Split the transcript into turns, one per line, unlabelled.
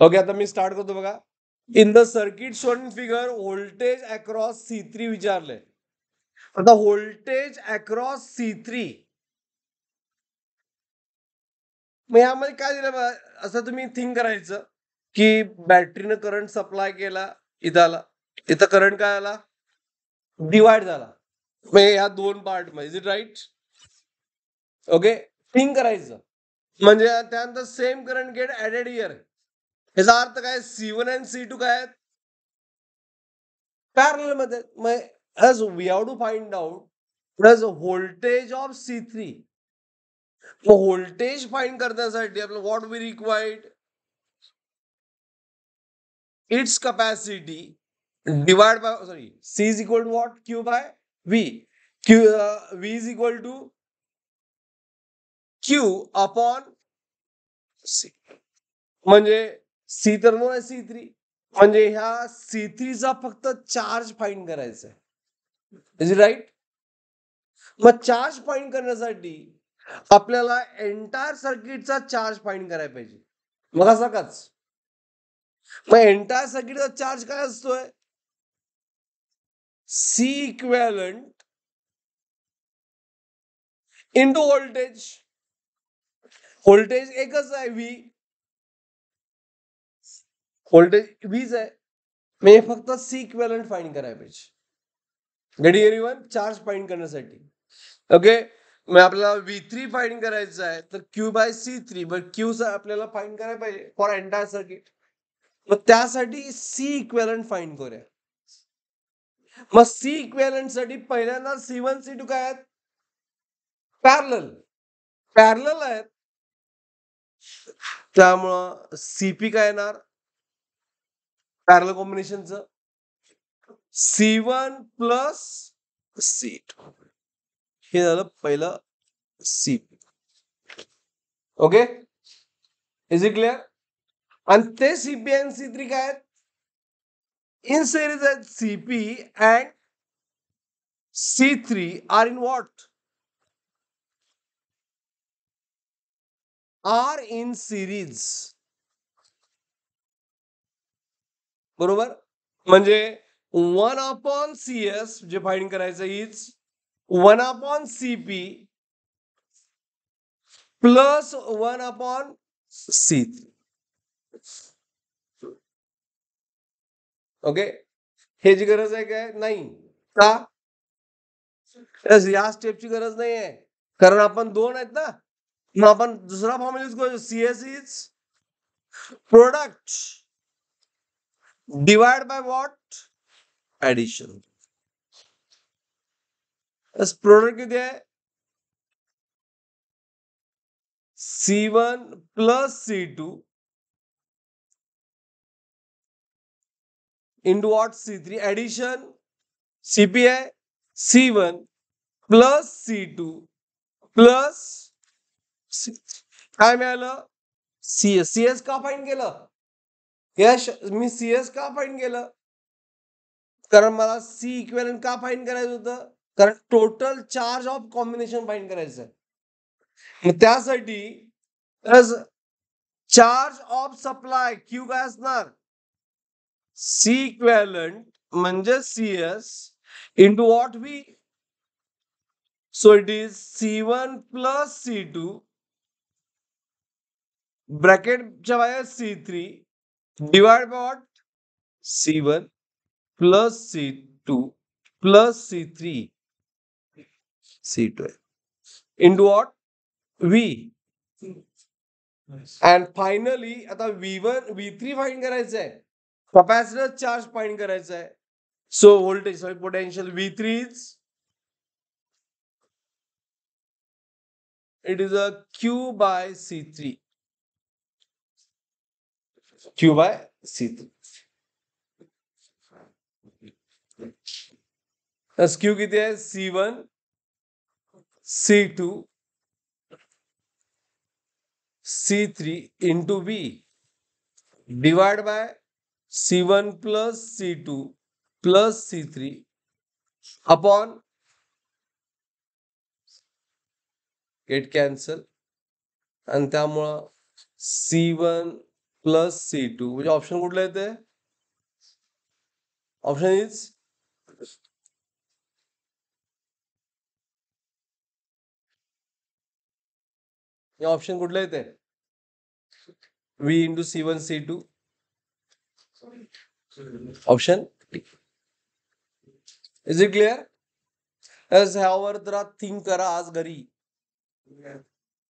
Okay, आता मी start करतो बघा. In the circuit shown figure voltage across C3 विचारलंय. आता व्होल्टेज अक्रॉस C3, मग यामध्ये काय दिलं बघा, असं तुम्ही थिंक करायचं की बॅटरीनं करंट सप्लाय केला, इथं आला, इथं करंट काय आला, डिवाइड झाला, मग या दोन पार्ट मध्ये. Is it right? Okay, think करायचं. म्हणजे त्यानंतर same current get added here. याचा अर्थ काय, C1 आणि C2 काय आहेत, पॅरलल मध्ये. मग as we have to find out as voltage of C3. मग व्होल्टेज फाइंड करण्यासाठी आपलं what we required, it's capacity divide by, sorry, C is equal to what, Q by V. V is equal to Q upon C. म्हणजे C तर नो आहे C3, म्हणजे ह्या C3 चा फक्त चार्ज फाइंड करायचा आहे. Is it right? मग चार्ज फाइंड करण्यासाठी आपल्याला एंटायर सर्किटचा चार्ज फाइंड करायला पाहिजे. मग असा काच, मग एंटायर सर्किटचा चार्ज काय असतोय, C equivalent into voltage. Voltage एकच आहे, V. व्होल्टेज Vच आहे, म्हणजे फक्त C इक्विव्हॅलंट फाइंड करायला पाहिजे. गेट एव्हरीवन, चार्ज फाइंड करण्यासाठी. ओके, मग आपल्याला V3 फाइंड करायचं आहे, तर Q by C3, but Q आपल्याला फाइंड करायला पाहिजे फॉर एंटायर सर्किट. मग त्यासाठी C इक्विव्हॅलंट फाइंड करूया. मग C इक्विव्हॅलंट साठी पहिल्यांदा C1 C2 काय आहेत, पॅरलल. पॅरलल आहेत, त्यामुळं CP काय येणार, पॅरलल कॉम्बिनेशनचं C1 प्लस C2. हे झालं पहिलं CP. Okay, is it clear? आणि ते CP आणि C3 काय आहेत, इन सिरीज आहेत. CP and C3 are in what? Are in series. बरोबर, म्हणजे 1 अपॉन CS जे फाइंड करायचं is 1 upon CP plus 1 upon C3. Okay, ह्याची गरज आहे काय, नाही का, या स्टेपची गरज नाही आहे, कारण आपण दोन आहेत ना. मग आपण दुसरा फॉर्म्युला यूज करू, CS is product divide by what, addition. Product किती आहे, C1 plus C2 into what, C3, addition CP आहे C1 plus C2 plus C3. काय मिळालं, CS. CS का फाइंड केलं, यश मी CS का फाइंड केलं, कारण मला C इक्विव्हॅलंट का फाइंड करायचं होतं, कारण total charge of combination find करायचं आहे. मग त्यासाठी चार्ज ऑफ सप्लाय Q काय असणार, C इक्विव्हॅलंट म्हणजे CS into what V. So it is C1 plus C2 ब्रॅकेटच्या बाहेर C3 divide by what, C1 plus C2 plus C3 C2 into what, V. And finally आता V1 V3 find करायचं आहे, capacitor charge find करायचं आहे. So voltage, sorry, potential V3 is, it is a Q by C3. Q by C3. तर Q किती आहे, C1 C2 C3 into V divide by C1 plus C2 plus C3 upon, get cancel, आणि त्यामुळं C1 plus C2 म्हणजे option कुठलं येते? Option is option कुठलं येते? V into C1 C2 option. Is it clear? ह्यावर जरा थिंक करा आज घरी.